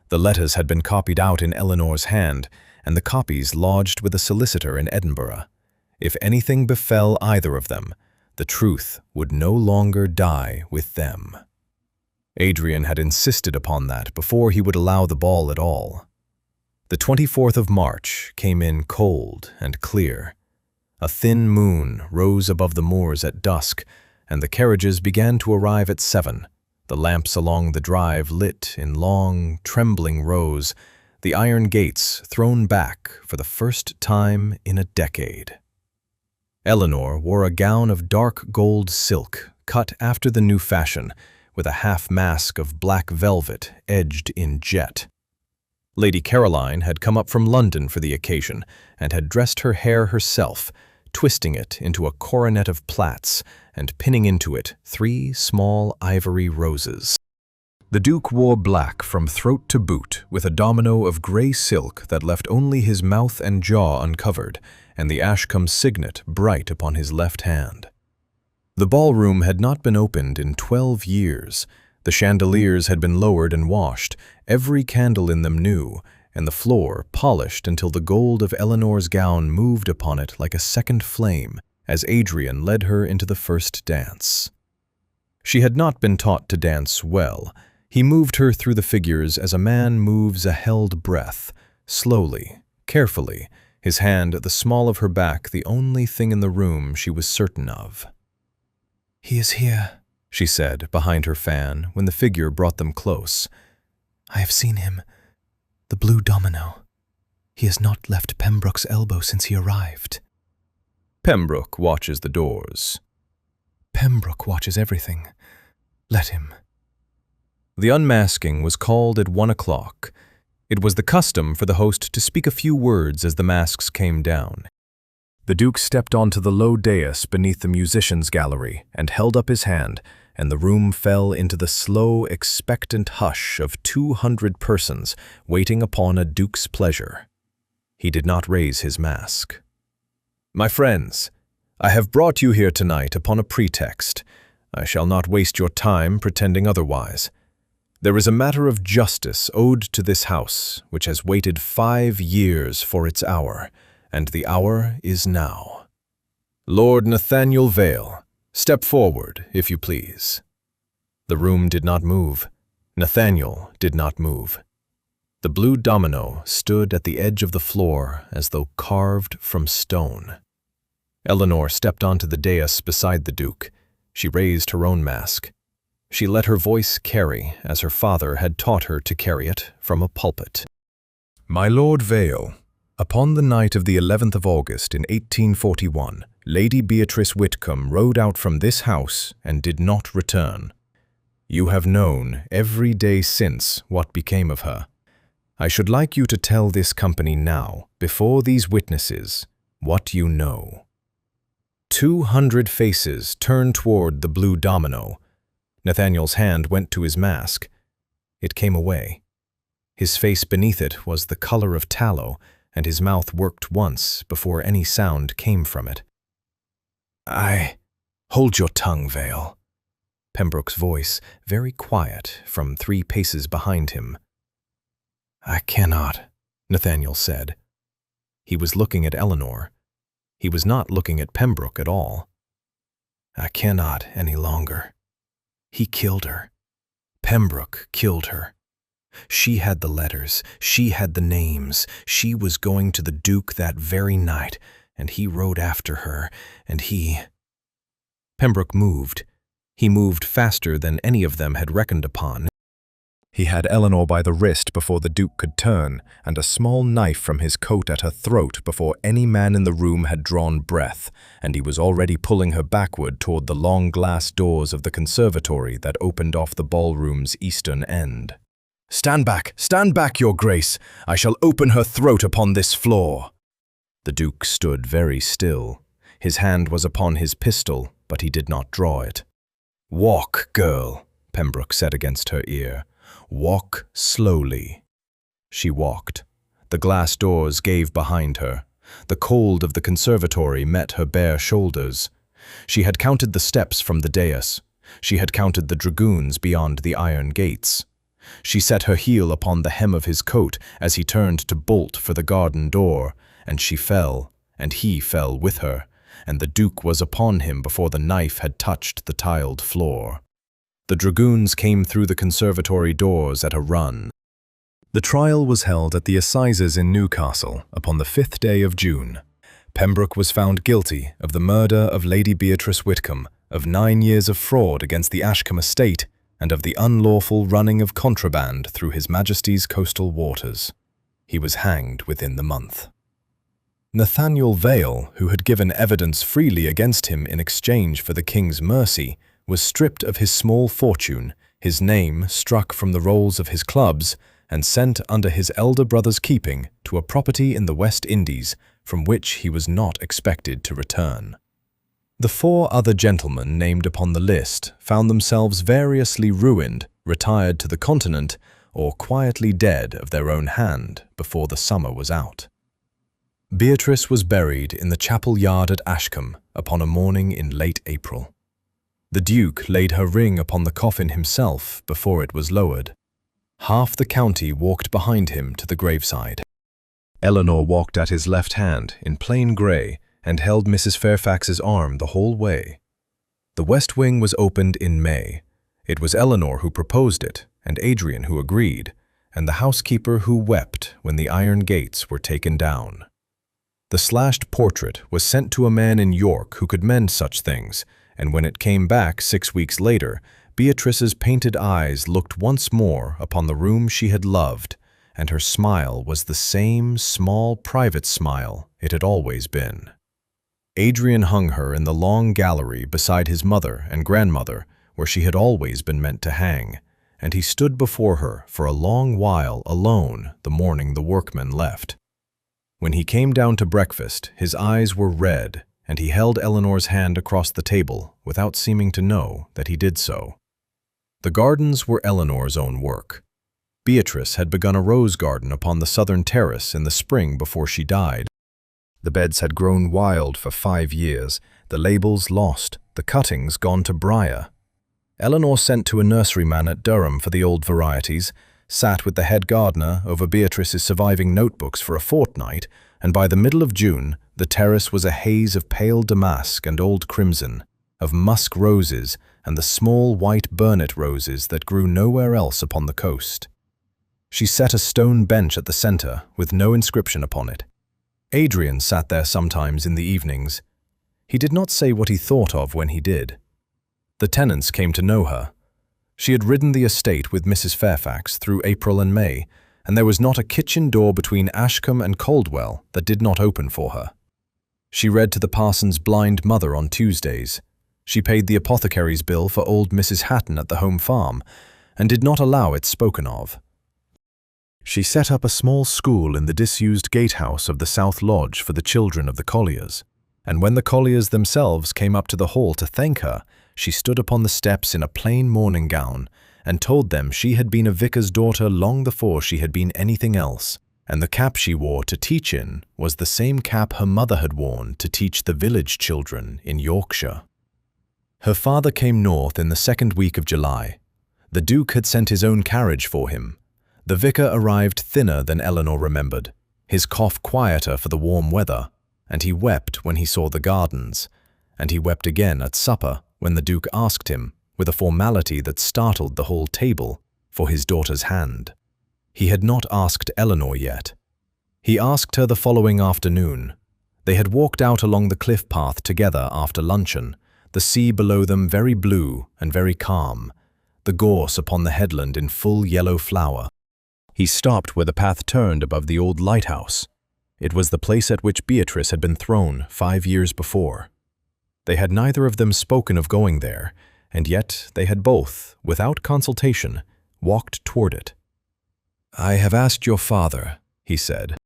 The letters had been copied out in Eleanor's hand, and the copies lodged with a solicitor in Edinburgh. If anything befell either of them, the truth would no longer die with them. Adrian had insisted upon that before he would allow the ball at all. The 24th of March came in cold and clear. A thin moon rose above the moors at dusk, and the carriages began to arrive at 7, the lamps along the drive lit in long, trembling rows, the iron gates thrown back for the first time in a decade. Eleanor wore a gown of dark gold silk, cut after the new fashion, with a half-mask of black velvet edged in jet. Lady Caroline had come up from London for the occasion, and had dressed her hair herself, twisting it into a coronet of plaits and pinning into it 3 small ivory roses. The Duke wore black from throat to boot, with a domino of grey silk that left only his mouth and jaw uncovered, and the Ashcombe signet bright upon his left hand. The ballroom had not been opened in 12 years. The chandeliers had been lowered and washed, every candle in them new, and the floor polished until the gold of Eleanor's gown moved upon it like a second flame as Adrian led her into the first dance. She had not been taught to dance well. He moved her through the figures as a man moves a held breath, slowly, carefully, his hand at the small of her back the only thing in the room she was certain of. "He is here," she said behind her fan when the figure brought them close. "I have seen him. The blue domino. He has not left Pembroke's elbow since he arrived." "Pembroke watches the doors." "Pembroke watches everything. Let him." The unmasking was called at 1 o'clock. It was the custom for the host to speak a few words as the masks came down. The Duke stepped onto the low dais beneath the musicians' gallery and held up his hand, and the room fell into the slow, expectant hush of 200 persons waiting upon a duke's pleasure. He did not raise his mask. "My friends, I have brought you here tonight upon a pretext. I shall not waste your time pretending otherwise. There is a matter of justice owed to this house, which has waited 5 years for its hour, and the hour is now. Lord Nathaniel Vale, step forward, if you please." The room did not move. Nathaniel did not move. The blue domino stood at the edge of the floor as though carved from stone. Eleanor stepped onto the dais beside the Duke. She raised her own mask. She let her voice carry, as her father had taught her to carry it, from a pulpit. "My Lord Vale, upon the night of the 11th of August in 1841, Lady Beatrice Whitcomb rode out from this house and did not return. You have known every day since what became of her. I should like you to tell this company now, before these witnesses, what you know." 200 faces turned toward the blue domino. Nathaniel's hand went to his mask. It came away. His face beneath it was the color of tallow, and his mouth worked once before any sound came from it. Hold your tongue, Vale." Pembroke's voice, very quiet, from 3 paces behind him. "I cannot," Nathaniel said. He was looking at Eleanor. He was not looking at Pembroke at all. "I cannot any longer. He killed her. Pembroke killed her. She had the letters, she had the names, she was going to the Duke that very night, and he rode after her, and he—" Pembroke moved. He moved faster than any of them had reckoned upon. He had Eleanor by the wrist before the Duke could turn, and a small knife from his coat at her throat before any man in the room had drawn breath, and he was already pulling her backward toward the long glass doors of the conservatory that opened off the ballroom's eastern end. Stand back, your grace! I shall open her throat upon this floor." The Duke stood very still. His hand was upon his pistol, but he did not draw it. "Walk, girl," Pembroke said against her ear. "Walk slowly." She walked. The glass doors gave behind her. The cold of the conservatory met her bare shoulders. She had counted the steps from the dais. She had counted the dragoons beyond the iron gates. She set her heel upon the hem of his coat as he turned to bolt for the garden door, and she fell, and he fell with her, and the Duke was upon him before the knife had touched the tiled floor. The dragoons came through the conservatory doors at a run. The trial was held at the Assizes in Newcastle upon the 5th day of June. Pembroke was found guilty of the murder of Lady Beatrice Whitcomb, of 9 years of fraud against the Ashcombe estate, and of the unlawful running of contraband through His Majesty's coastal waters. He was hanged within the month. Nathaniel Vale, who had given evidence freely against him in exchange for the king's mercy, was stripped of his small fortune, his name struck from the rolls of his clubs, and sent under his elder brother's keeping to a property in the West Indies, from which he was not expected to return. The 4 other gentlemen named upon the list found themselves variously ruined, retired to the continent, or quietly dead of their own hand before the summer was out. Beatrice was buried in the chapel yard at Ashcombe upon a morning in late April. The Duke laid her ring upon the coffin himself before it was lowered. Half the county walked behind him to the graveside. Eleanor walked at his left hand in plain grey and held Mrs. Fairfax's arm the whole way. The West Wing was opened in May. It was Eleanor who proposed it, and Adrian who agreed, and the housekeeper who wept when the iron gates were taken down. The slashed portrait was sent to a man in York who could mend such things, and when it came back 6 weeks later, Beatrice's painted eyes looked once more upon the room she had loved, and her smile was the same small private smile it had always been. Adrian hung her in the long gallery beside his mother and grandmother, where she had always been meant to hang, and he stood before her for a long while alone the morning the workmen left. When he came down to breakfast, his eyes were red, and he held Eleanor's hand across the table without seeming to know that he did so. The gardens were Eleanor's own work. Beatrice had begun a rose garden upon the southern terrace in the spring before she died. The beds had grown wild for 5 years, the labels lost, the cuttings gone to briar. Eleanor sent to a nurseryman at Durham for the old varieties, sat with the head gardener over Beatrice's surviving notebooks for a fortnight, and by the middle of June, the terrace was a haze of pale damask and old crimson, of musk roses and the small white burnet roses that grew nowhere else upon the coast. She set a stone bench at the center with no inscription upon it. Adrian sat there sometimes in the evenings. He did not say what he thought of when he did. The tenants came to know her. She had ridden the estate with Mrs. Fairfax through April and May, and there was not a kitchen door between Ashcombe and Caldwell that did not open for her. She read to the parson's blind mother on Tuesdays. She paid the apothecary's bill for old Mrs. Hatton at the home farm, and did not allow it spoken of. She set up a small school in the disused gatehouse of the South Lodge for the children of the colliers, and when the colliers themselves came up to the hall to thank her, she stood upon the steps in a plain morning gown, and told them she had been a vicar's daughter long before she had been anything else, and the cap she wore to teach in was the same cap her mother had worn to teach the village children in Yorkshire. Her father came north in the second week of July. The Duke had sent his own carriage for him. The vicar arrived thinner than Eleanor remembered, his cough quieter for the warm weather, and he wept when he saw the gardens, and he wept again at supper when the Duke asked him, with a formality that startled the whole table, for his daughter's hand. He had not asked Eleanor yet. He asked her the following afternoon. They had walked out along the cliff path together after luncheon, the sea below them very blue and very calm, the gorse upon the headland in full yellow flower. He stopped where the path turned above the old lighthouse. It was the place at which Beatrice had been thrown 5 years before. They had neither of them spoken of going there, and yet they had both, without consultation, walked toward it. "I have asked your father," he said.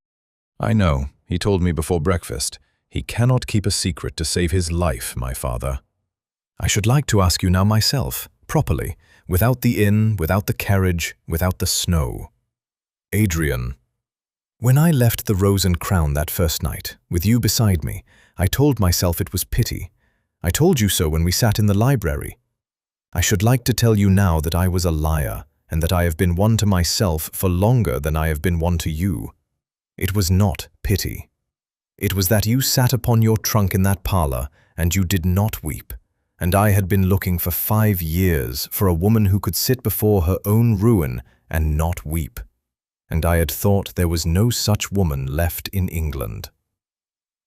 "I know, he told me before breakfast. He cannot keep a secret to save his life, my father. I should like to ask you now myself, properly, without the inn, without the carriage, without the snow. Adrian, when I left the Rose and Crown that first night, with you beside me, I told myself it was pity. I told you so when we sat in the library. I should like to tell you now that I was a liar, and that I have been one to myself for longer than I have been one to you. It was not pity. It was that you sat upon your trunk in that parlor, and you did not weep, and I had been looking for 5 years for a woman who could sit before her own ruin and not weep, and I had thought there was no such woman left in England."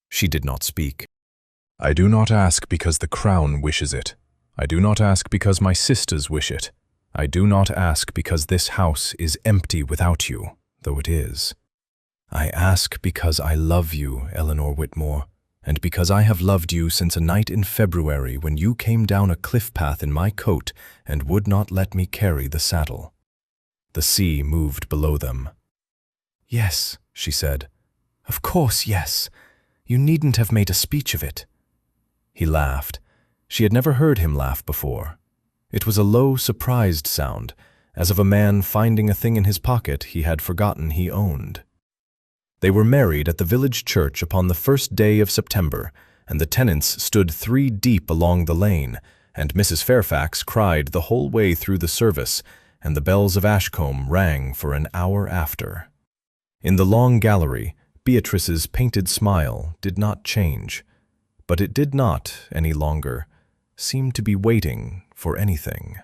She did not speak. "I do not ask because the Crown wishes it. I do not ask because my sisters wish it. I do not ask because this house is empty without you, though it is. I ask because I love you, Eleanor Whitmore, and because I have loved you since a night in February when you came down a cliff path in my coat and would not let me carry the saddle." The sea moved below them. "Yes," she said. "Of course, yes. You needn't have made a speech of it." He laughed. She had never heard him laugh before. It was a low, surprised sound, as of a man finding a thing in his pocket he had forgotten he owned. They were married at the village church upon the first day of September, and the tenants stood 3 deep along the lane, and Mrs. Fairfax cried the whole way through the service, and the bells of Ashcombe rang for an hour after. In the long gallery, Beatrice's painted smile did not change, but it did not, any longer, seem to be waiting for anything.